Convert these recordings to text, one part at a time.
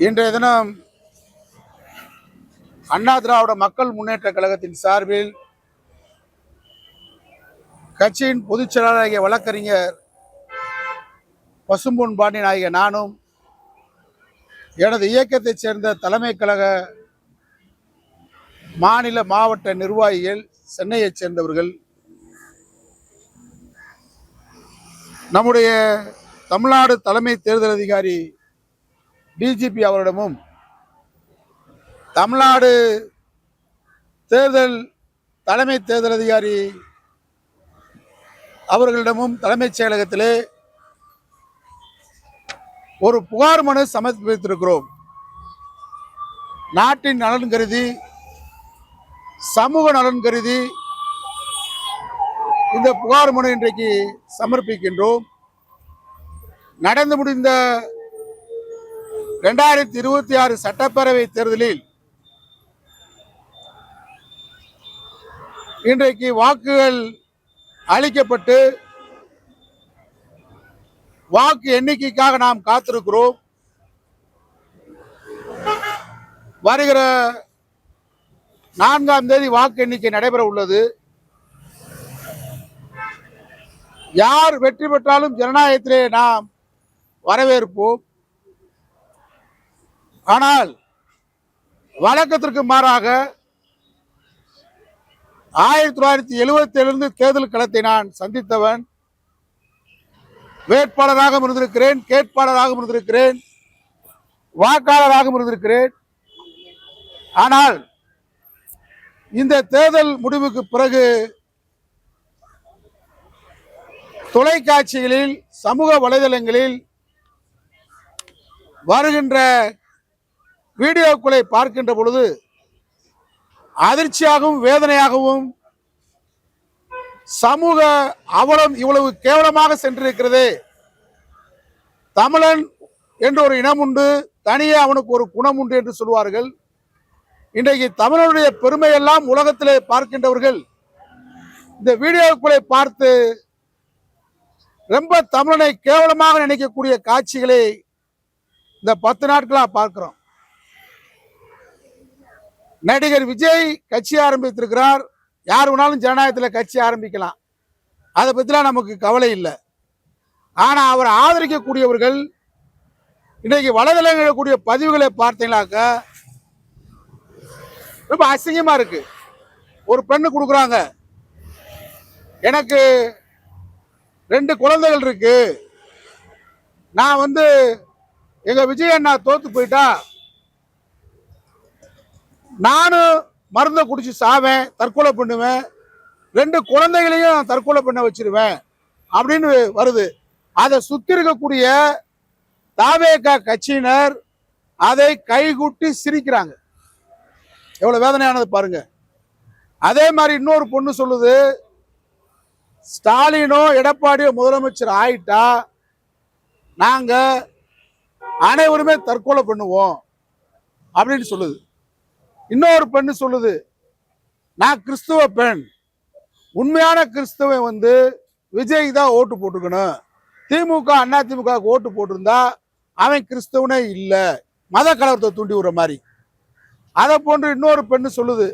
இன்றைய தினம் அண்ணா திராவிட மக்கள் முன்னேற்ற கழகத்தின் சார்பில் கட்சியின் பொதுச் செயலாளராகிய வழக்கறிஞர் பசும்பொன் பாண்டியன் ஆகிய நானும் எனது இயக்கத்தைச் சேர்ந்த தலைமை கழக மாநில மாவட்ட நிர்வாகிகள் சென்னையைச் சேர்ந்தவர்கள் நம்முடைய தமிழ்நாடு தலைமை தேர்தல் அதிகாரி டிஜிபி அவரிடமும் தமிழ்நாடு தலைமை தேர்தல் அதிகாரி அவர்களிடமும் தலைமைச் செயலகத்திலே ஒரு புகார் மனு சமர்ப்பித்திருக்கிறோம். நாட்டின் நலன் கருதி, சமூக நலன் கருதி இந்த புகார் மனு இன்றைக்கு சமர்ப்பிக்கின்றோம். நடந்து முடிந்த 2026 சட்டப்பேரவை தேர்தலில் இன்றைக்கு வாக்குகள் அளிக்கப்பட்டு வாக்கு எண்ணிக்கைக்காக நாம் காத்திருக்கிறோம். வருகிற 4ஆம் தேதி வாக்கு எண்ணிக்கை நடைபெற உள்ளது. யார் வெற்றி பெற்றாலும் ஜனநாயகத்திலே நாம் வரவேற்போம். ஆனால் வழக்கத்திற்கு மாறாக 1977 தேர்தல் களத்தை நான் சந்தித்தவன். வேட்பாளராக இருந்திருக்கிறேன், கேட்பாளராக இருந்திருக்கிறேன், வாக்காளராக இருந்திருக்கிறேன். ஆனால் இந்த தேர்தல் முடிவுக்கு பிறகு தொலைக்காட்சிகளில், சமூக வலைதளங்களில் வருகின்ற வீடியோக்களை பார்க்கின்ற பொழுது அதிர்ச்சியாகவும் வேதனையாகவும் சமூக அவலம் இவ்வளவு கேவலமாக சென்றிருக்கிறது. தமிழன் என்ற ஒரு இனம் உண்டு, தனியே அவனுக்கு ஒரு குணம் உண்டு என்று சொல்வார்கள். இன்றைக்கு தமிழனுடைய பெருமையெல்லாம் உலகத்திலே பார்க்கின்றவர்கள் இந்த வீடியோக்களை பார்த்து ரொம்ப தமிழனை கேவலமாக நினைக்கக்கூடிய காட்சிகளை இந்த 10 நாட்களாக பார்க்கிறோம். நடிகர் விஜய் கட்சி ஆரம்பித்திருக்கிறார். யார் வேணாலும் ஜனநாயகத்தில் கட்சி ஆரம்பிக்கலாம், அதை பற்றிலாம் நமக்கு கவலை இல்லை. ஆனால் அவரை ஆதரிக்கக்கூடியவர்கள் இன்றைக்கு வலைதளங்களில் கூடிய பதிவுகளை பார்த்தீங்கன்னாக்க ரொம்ப அசிங்கமா இருக்கு. ஒரு பெண்ணு கொடுக்குறாங்க, எனக்கு 2 குழந்தைகள் இருக்கு, நான் எங்க விஜய் அண்ணா தோத்து போயிட்டா நானும் மருந்தை குடிச்சு சாவேன், தற்கொலை பண்ணுவேன், 2 குழந்தைகளையும் தற்கொலை பண்ண வச்சிருவேன் அப்படின்னு வருது. அதை சுத்தி இருக்கக்கூடிய தாவேகா கட்சியினர் அதை கைகூட்டி சிரிக்கிறாங்க. எவ்வளவு வேதனையானது பாருங்க. அதே மாதிரி இன்னொரு பொண்ணு சொல்லுது, ஸ்டாலினோ எடப்பாடியோ முதலமைச்சர் ஆயிட்டா நாங்க அனைவருமே தற்கொலை பண்ணுவோம் அப்படின்னு சொல்லுது. இன்னொரு பெண்ணு சொல்லுது, நான் கிறிஸ்துவ பெண், உண்மையான கிறிஸ்துவன் விஜய் தான் ஓட்டு போட்டுக்கணும், திமுக அண்ணா திமுக ஓட்டு போட்டிருந்தா அவன் கிறிஸ்தவனே இல்லை, மத கலவரத்தை தூண்டி விடுற மாதிரி. அதை போன்று இன்னொரு பெண்ணு சொல்லுது,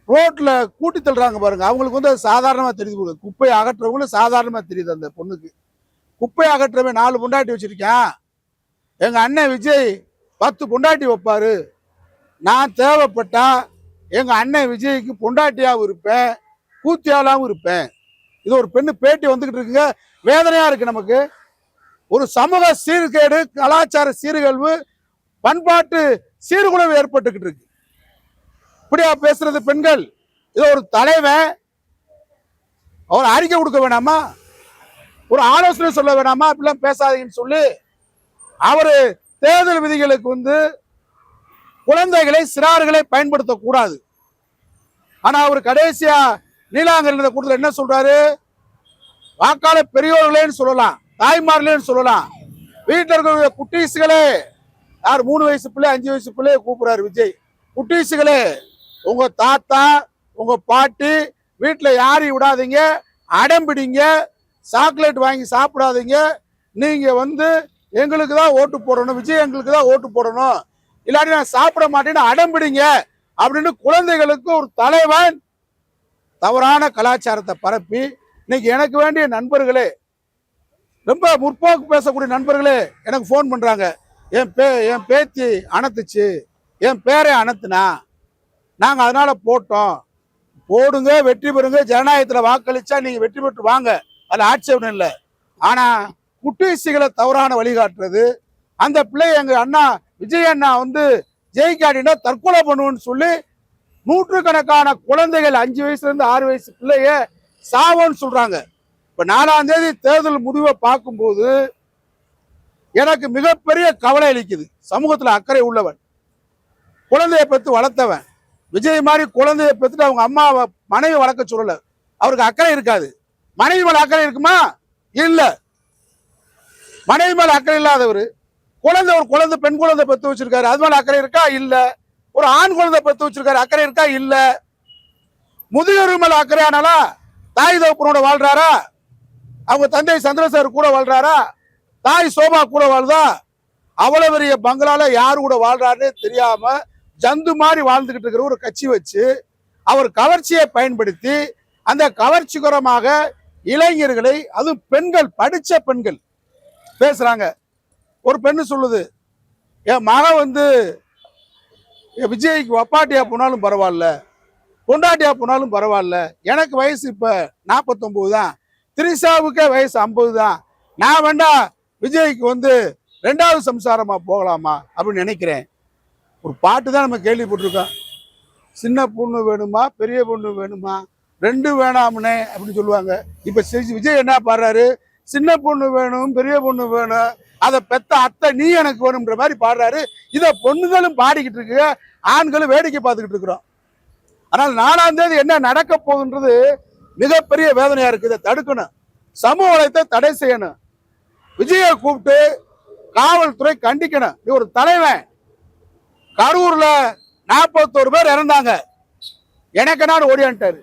ரோட்ல கூட்டி தள்ளுறாங்க பாருங்க, அவங்களுக்கு சாதாரணமா தெரியுது, குப்பை அகற்றவங்களும் சாதாரணமா தெரியுது. அந்த பொண்ணுக்கு குப்பை அகற்றவன் 4 பொண்டாட்டி வச்சிருக்கேன், எங்க அண்ணன் விஜய் 10 பொண்டாட்டி வைப்பாரு, நான் தேவைப்பட்டா எங்க அண்ணன் விஜய்க்கு பொண்டாட்டியாவும் இருப்பேன், கூத்தியாலாவும் இருப்பேன். இது ஒரு பெண்ணு பேட்டி வந்துகிட்டு இருக்குங்க. வேதனையா இருக்கு நமக்கு. ஒரு சமூக சீர்கேடு, கலாச்சார சீர்கேழ்வு, பண்பாட்டு சீர்குலைவு ஏற்பட்டுக்கிட்டு இருக்கு. இப்படியா பேசுறது பெண்கள்? இது ஒரு தலைவன் அவர் அறிக்கை கொடுக்க வேணாமா, ஒரு ஆலோசனை சொல்ல வேணாமா, அப்படிலாம் பேசாதீங்கன்னு சொல்லி அவரு தேர்தல் விதிகளுக்கு குழந்தைகளை, சிறார்களை பயன்படுத்தக்கூடாது. ஆனா அவர் கடைசியா நீலாங்கரில் கூட்டத்தில் என்ன சொல்றாரு, வாக்காளர் பெரியோர்களேன்னு சொல்லலாம், தாய்மார்களேன்னு சொல்லலாம், வீட்டில் இருக்கிற குட்டீஸுகளே, யார் 3 வயசு பிள்ளை 5 வயசு பிள்ளைய கூப்பிடுறாரு விஜய், குட்டீஸுகளே, உங்க தாத்தா உங்க பாட்டி வீட்டுல யாரையும் விடாதீங்க, அடம்பிடிங்க, சாக்லேட் வாங்கி சாப்பிடாதீங்க, நீங்க எங்களுக்கு தான் ஓட்டு போடணும், விஜய் எங்களுக்கு தான் ஓட்டு போடணும், இல்லாட்டி நான் சாப்பிட மாட்டேன்னு அடம்பிடிங்க அப்படின்னு குழந்தைகளுக்கு ஒரு தலைவன் தவறான கலாச்சாரத்தை பரப்பி இன்னைக்கு எனக்கு வேண்டிய நண்பர்களே, ரொம்ப முற்போக்கு பேசக்கூடிய நண்பர்களே எனக்கு ஃபோன் பண்றாங்க. என் பேத்தி அணத்துச்சு, என் பேரை அணத்துனா, நாங்க அதனால போட்டோம். போடுங்க, வெற்றி பெறுங்க, ஜனநாயகத்தில் வாக்களிச்சா நீங்க வெற்றி பெற்று வாங்க, அதுல ஆட்சேபம் இல்லை. ஆனா குட்டீசிகளை தவறான வழிகாட்டுறது, அந்த பிள்ளை எங்க அண்ணா விஜய் அண்ணா வந்து ஜெயிக்காட்டினா தற்கொலை பண்ணுவோன்னு சொல்லி நூற்றுக்கணக்கான குழந்தைகள் 5 வயசுல இருந்து 6 வயசு பிள்ளைய சாவோன்னு சொல்றாங்க. இப்ப 4ஆம் தேதி தேர்தல் முடிவை பார்க்கும்போது எனக்கு மிகப்பெரிய கவலை அளிக்குது. சமூகத்துல அக்கறை உள்ளவன், குழந்தைய பெற்று வளர்த்தவன், விஜய் மாதிரி குழந்தைய பெற்றுட்டு அவங்க அம்மாவை மனைவி வளர்க்க சொல்லல, அவருக்கு அக்கறை இருக்காது. மனைவி மேல அக்கறை இருக்குமா? இல்ல. மனைவி மேல அக்கறை இல்லாதவர் ஒரு குழந்தை பெண் குழந்தை பெற்று வச்சிருக்காரு, அது மேல அக்கறை இருக்கா? இல்ல. ஒரு ஆண் குழந்தை பெற்று வச்சிருக்காரு, அக்கறை இருக்கா? இல்ல. முதியோர் மேல அக்கறையானாலா? தாய் தகப்பனோட வாழ்றாரா? அவங்க தந்தை சந்திரசேகர் கூட வாழ்றாரா? தாய் சோபா கூட வாழ்தா? அவ்வளவு பெரிய பங்களால யாரு கூட வாழ்றாருன்னு தெரியாம ஜந்து மாதிரி வாழ்ந்துகிட்டு இருக்கிற ஒரு கட்சி வச்சு அவர் கவர்ச்சியை பயன்படுத்தி அந்த கவர்ச்சிகரமாக இளைஞர்களை, அதுவும் பெண்கள், படிச்ச பெண்கள் பேசுறாங்க. ஒரு பெண்ணு சொல்லுது, என் மகன் வந்து விஜய்க்கு வப்பாட்டியா போனாலும் பரவாயில்ல, பொண்டாட்டியா போனாலும் பரவாயில்ல, எனக்கு வயசு இப்ப 49 தான், திரிசாவுக்கே வயசு 50 தான், நான் வேண்டா விஜய்க்கு வந்து 2வது சம்சாரமா போகலாமா அப்படின்னு நினைக்கிறேன். ஒரு பாட்டு தான் நம்ம கேள்விப்பட்டிருக்கோம், சின்ன பொண்ணு வேணுமா பெரிய பொண்ணு வேணுமா, 2 வேணாம்னே அப்படின்னு சொல்லுவாங்க. இப்ப விஜய் என்ன பாடுறாரு, சின்ன பொண்ணு வேணும் பெரிய பொண்ணு வேணும், அதை பெத்த அத்தை நீ எனக்கு வேணும்ன்ற மாதிரி பாடுறாரு. இதை பொண்ணுகளும் பாடிக்கிட்டு இருக்கு, ஆண்களும் வேடிக்கை பார்த்துக்கிட்டு இருக்கிறோம். ஆனால் 4ஆம் தேதி என்ன நடக்க போகுன்றது மிகப்பெரிய வேதனையா இருக்கு. இதை தடுக்கணும், சமூக வலைத்தை தடை செய்யணும், விஜயை கூப்பிட்டு காவல்துறை கண்டிக்கணும். இது ஒரு தலைவன். கரூர்ல 41 பேர் இறந்தாங்க, எனக்கு நான் ஓடியான்ட்டாரு.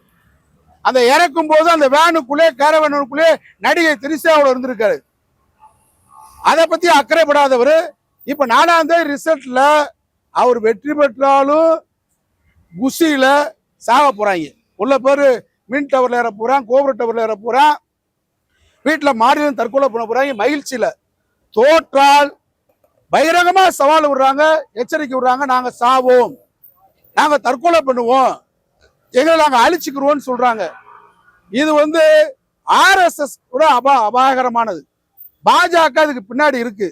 அந்த இறக்கும் போது அந்த வேனுக்குள்ளே கேரவேனுக்குள்ளே நடிகை திரிசாவோட இருந்திருக்காரு. அதை பத்தி அக்கறைப்படாதவர் இப்ப 4ஆம் தேதி ரிசல்ட்ல அவர் வெற்றி பெற்றாலும் குஷியில சாக போறாங்க. உள்ள பேரு மின் டவர்ல ஏற போறான், கோபுர டவர்ல ஏற போறான், வீட்டுல மாடியிலும் தற்கொலை பண்ண போறாங்க. மகிழ்ச்சியில தோற்றால் பகிரங்கமா சவால் விடுறாங்க, எச்சரிக்கை விடுறாங்க, நாங்க சாவோம், நாங்க தற்கொலை பண்ணுவோம், எங்களை நாங்க அழிச்சுக்கிறோம்னு சொல்றாங்க. இது வந்து RSS கூட அபாயகரமானது. பாஜக அதுக்கு பின்னாடி இருக்கு.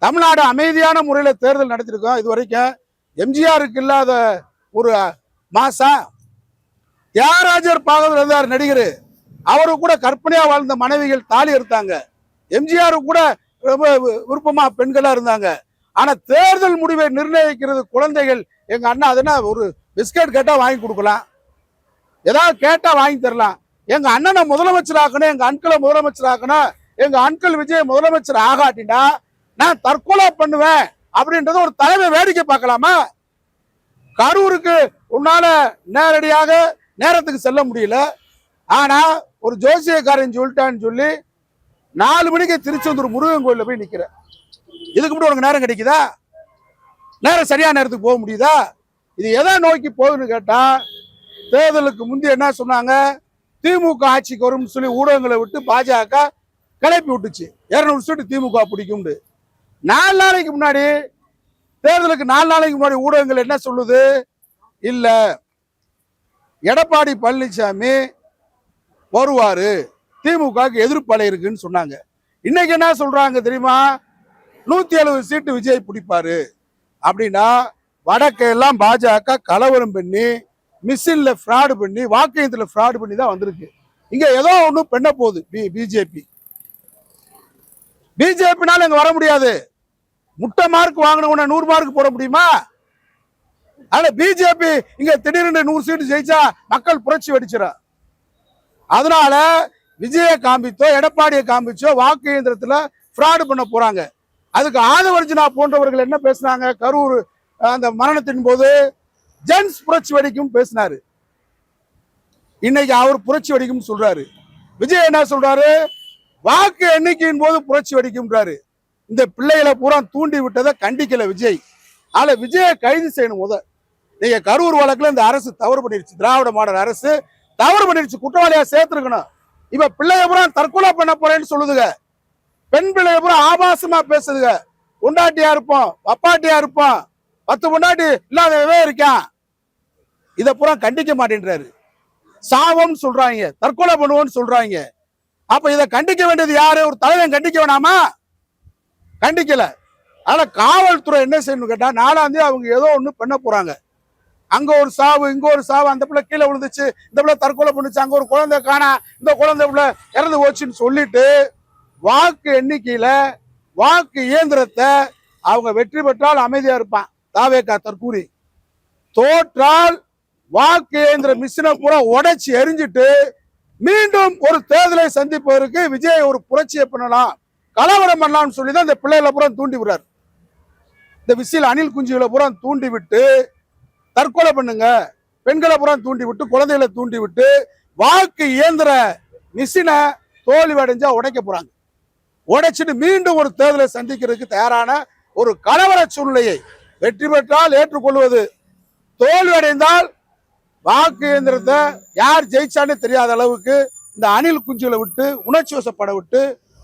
தமிழ்நாடு அமைதியான முறையில தேர்தல் நடத்திருக்கோம். இது வரைக்கும் எம்ஜிஆருக்கு இல்லாத ஒரு மாசா. தியாகராஜர் பாகவதர் இருந்தார் நடிகர், அவரு கூட கற்பனையா வாழ்ந்த மனைவிகள் தாலி எடுத்தாங்க. எம்ஜிஆர் கூட ரொம்ப விருப்பமா பெண்களா இருந்தாங்க. ஆனா தேர்தல் முடிவை நிர்ணயிக்கிறது குழந்தைகள். எங்க அண்ணா அதுனா ஒரு பிஸ்கட் கேட்டா வாங்கி கொடுக்கலாம், ஏதாவது கேட்டா வாங்கி தரலாம். எங்க அண்ணனை முதலமைச்சர் ஆக்கணும், எங்க அன்களை முதலமைச்சர் ஆக்கணும், எங்க அன்கள் விஜய் முதலமைச்சர் ஆகாட்டினா நான் தற்கொலை பண்ணுவேன் அப்படின்றது ஒரு தலைமை வேடிக்கை பார்க்கலாமா? கரூருக்கு உன்னால நேரடியாக நேரத்துக்கு செல்ல முடியல, ஆனா ஒரு ஜோசியக்காரன் சொல்லிட்டான்னு சொல்லி 4 மணிக்கு திருச்செந்தூர் முருகன் கோயில போய் நிக்கிற. இதுக்கு மட்டும் உனக்கு நேரம் கிடைக்குதா? நேரம் சரியான நேரத்துக்கு போக முடியுதா? இது எதை நோக்கி போகுதுன்னு கேட்டா, தேர்தலுக்கு முந்தி என்ன சொன்னாங்க, திமுக ஆட்சிக்கு வரும்னு சொல்லி ஊடகங்களை விட்டு பாஜக கிளப்பி விட்டுச்சு, 200 சீட்டு திமுக பிடிக்கும். 4 நாளைக்கு முன்னாடி, தேர்தலுக்கு 4 நாளைக்கு முன்னாடி ஊடகங்கள் என்ன சொல்லுது, இல்ல எடப்பாடி பழனிசாமி வருவாரு, திமுகவுக்கு எதிர்ப்பலை இருக்குன்னு சொன்னாங்க. இன்னைக்கு என்ன சொல்றாங்க தெரியுமா, 170 சீட்டு விஜய் பிடிப்பாரு அப்படின்னா, வடக்கெல்லாம் பாஜக கலவரம் பண்ணி, மிஷின்ல ஃப்ராடு பண்ணி, வாக்கு ஃப்ராடு பண்ணி தான் வந்திருக்கு. இங்க ஏதோ ஒண்ணு பண்ண போகுது பிஜேபினால இங்க வர முடியாது. முட்டை மார்க் வாங்கினவன 100 மார்க் போட முடியுமா? அதனால பிஜேபி இங்க திடீர்னு 100 சீட்டு ஜெயிச்சா மக்கள் புரட்சி வெடிச்சிட. அதனால விஜயை காமிச்சோ எடப்பாடியை காமிச்சோ வாக்கு இயந்திரத்துல ஃப்ராடு பண்ண போறாங்க. அதுக்கு ஆதவர்ஜனா போன்றவர்கள் என்ன பேசுனாங்க, கரூர் அந்த மரணத்தின் போது ஜென்ஸ் புரட்சி வெடிக்கும் பேசினாரு. இன்னைக்கு அவர் புரட்சி வெடிக்கும் சொல்றாரு. விஜய் என்ன சொல்றாரு, வாக்கு எண்ணிக்கையின் போது புரட்சி வெடிக்கும்ன்றாரு. இந்த பிள்ளைகளை பூரா தூண்டி விட்டதை கண்டிக்கல விஜய். அதுல விஜயை கைது செய்யணும். நீங்க கரூர் வழக்குல இந்த அரசு தவறு பண்ணிருச்சு, திராவிட மாடல் அரசு தவறு பண்ணிருச்சு, குற்றவாளியா சேர்த்திருக்கணும். இப்ப பிள்ளைய பூரா தற்கொலை பண்ண போறேன்னு சொல்லுதுங்க. பெண் பிள்ளைய பூரா ஆபாசமா பேசுதுங்க. பொண்டாட்டியா இருப்போம், பப்பாட்டியா இருப்போம், 10 பொண்டாட்டி இல்லாதவே இருக்கான். இத பூரா கண்டிக்க மாட்டேன்றாரு. சாவம் சொல்றாங்க, தற்கொலை பண்ணுவோம்னு சொல்றாங்க. அப்ப இதை கண்டிக்க வேண்டியது யாரு? ஒரு தலைவன் கண்டிக்க வேணாமா? கண்டிக்கல. ஆனா காவல்துறை என்ன செய்யணும் கேட்டா, 4ஆம் தேதி அவங்க ஏதோ ஒண்ணு பண்ண போறாங்க. அங்க ஒரு சாவு, இங்க ஒரு சாவு, அந்த பிள்ளை கீழே விழுந்துச்சு, இந்த பிள்ளை தற்கொலை பண்ணுச்சு, அங்க ஒரு குழந்தை காணா, இந்த குழந்தை பிள்ளை இறந்து போச்சுன்னு சொல்லிட்டு வாக்கு எண்ணிக்கையில வாக்கு இயந்திரத்தை அவங்க வெற்றி பெற்றால் அமைதியா இருப்பான் தாவேகா தற்கூரி, தோற்றால் வாக்கு இயந்திர மிஷினை பூரா உடைச்சு எரிஞ்சிட்டு மீண்டும் ஒரு தேர்தலை சந்திப்பதற்கு விஜய் ஒரு புரட்சியை பண்ணலாம், கலவரம் பண்ணலாம்னு சொல்லி தான் இந்த பிள்ளைகளை பூரா தூண்டி விடுறாரு. இந்த விசில் அணில் குஞ்சுகளை பூரா தூண்டி விட்டு தற்கொலை பண்ணுங்க, பெண்களை பூரா தூண்டி விட்டு, குழந்தைகளை தூண்டி விட்டு வாக்கு இயந்திர மிஷினை தோல்வி அடைஞ்சா உடைக்க போறாங்க. உடைச்சிட்டு மீண்டும் ஒரு தேர்தலை சந்திக்கிறதுக்கு தயாரான ஒரு கலவர சூழ்நிலையை வெற்றி பெற்றால் ஏற்றுக்கொள்வது, தோல்வி அடைந்தால் வாக்கு இயந்திரத்தை யார் ஜெயிச்சான்னு தெரியாத அளவுக்கு இந்த அணில் குஞ்சுகளை விட்டு உணர்ச்சி வசப்பட விட்டு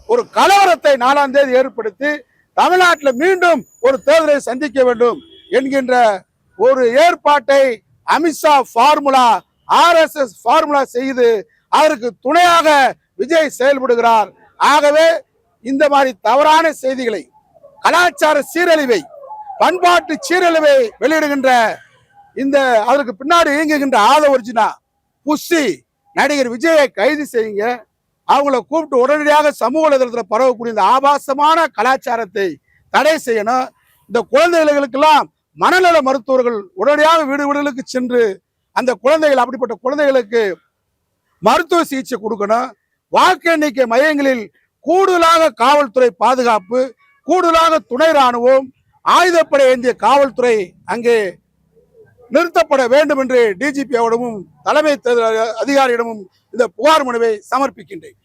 ஒரு கலவரத்தை 4ஆம் தேதி ஏற்படுத்தி தமிழ்நாட்டில் மீண்டும் ஒரு தேர்தலை சந்திக்க வேண்டும் என்கின்ற ஒரு ஏற்பாட்டை அமித்ஷா ஃபார்முலா, RSS ஃபார்முலா செய்து அதற்கு துணையாக விஜய் செயல்படுகிறார். ஆகவே இந்த மாதிரி தவறான செய்திகளை, கலாச்சார சீரழிவை, பண்பாட்டு சீரழிவை வெளியிடுகின்ற இந்த அதற்கு பின்னாடி இயங்குகின்ற ஆதவர்ஜினா புஷி நடிகர் விஜயை கைது செய்யுங்க. அவங்கள கூப்பிட்டு உடனடியாக சமூக வலைதளத்தில் பரவக்கூடிய இந்த ஆபாசமான கலாச்சாரத்தை தடை செய்யணும். இந்த குழந்தைகளுக்கெல்லாம் மனநல மருத்துவர்கள் உடனடியாக வீடு வீடுகளுக்கு சென்று அந்த குழந்தைகள், அப்படிப்பட்ட குழந்தைகளுக்கு மருத்துவ சிகிச்சை கொடுக்கணும். வாக்கு எண்ணிக்கை மையங்களில் கூடுதலாக காவல்துறை பாதுகாப்பு, கூடுதலாக துணை ராணுவம், ஆயுதப்படை ஏந்திய காவல்துறை அங்கே நிறுத்தப்பட வேண்டும் என்று டிஜிபியோடமும் தலைமை தேர்தல் அதிகாரியிடமும் இந்த புகார் மனுவை சமர்ப்பிக்கின்றேன்.